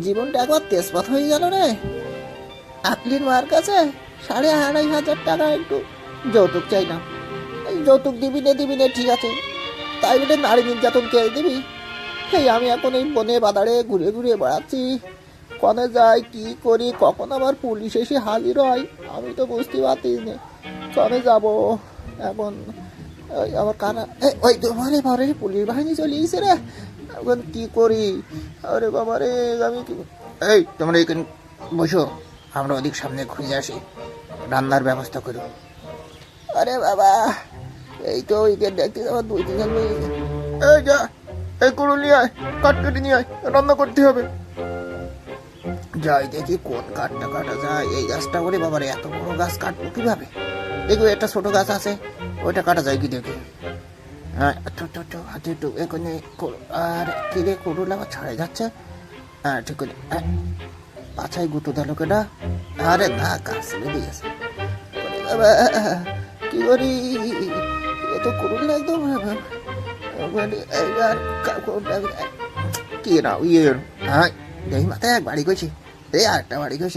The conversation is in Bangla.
জীবনটা একবার তেজপাত হয়ে গেল রে। আকলির মার কাছে 2,500 টাকা একটু যৌতুক চাইলাম। এই যৌতুক দিবি নে ঠিক আছে, তাই বলে নারী নির্যাতন কে দিবি? এই আমি এখন এই বনে বাদারে ঘুরে ঘুরে বেড়াচ্ছি, কনে যাই কি করি, কখন আবার পুলিশ এসে হাজির হয় আমি তো বুঝতে পারছি না কনে যাব এখন। ওই আমার কানা ওই তোমার বাবারে পুলিশ বাহিনী চলে এসেছে রে, এখন কি করি? আরে বাবা রে, আমি কি, এই তোমরা এখানে বসো, আমরা ওদিক সামনে ঘুরে আসি, রান্নার ব্যবস্থা করো। আরে বাবা, এই তো উইকেট দেখতে যাওয়ার 2-3 মিনিট। এই যা, এই করু নিয়ে আয়, কাঠ কেটে নিয়ে আয়, রান্না করতে হবে। যাই দেখি কোন কাঠটা কাটা যায়। এই গাছটা, ওরে বাবারে এত বড় গাছ কাটবো কিভাবে? দেখো একটা ছোট গাছ আছে, ওইটা কাটা যায় কি দেখি। হ্যাঁ হাতে একটু এখানে, আর কিরে করুন আবার ছাড়ে যাচ্ছে। হ্যাঁ ঠিক আছে, পাছায় গুঁতো দিল কেটা? আরে না, গাছ লেগে গেছে। বাবা কি করি, এ তো করুন না একদম। কি না ইয়ে, হ্যাঁ দেখি মাথায় এক বাড়ি গেছি, এই আরেকটা বাড়ি গেছি।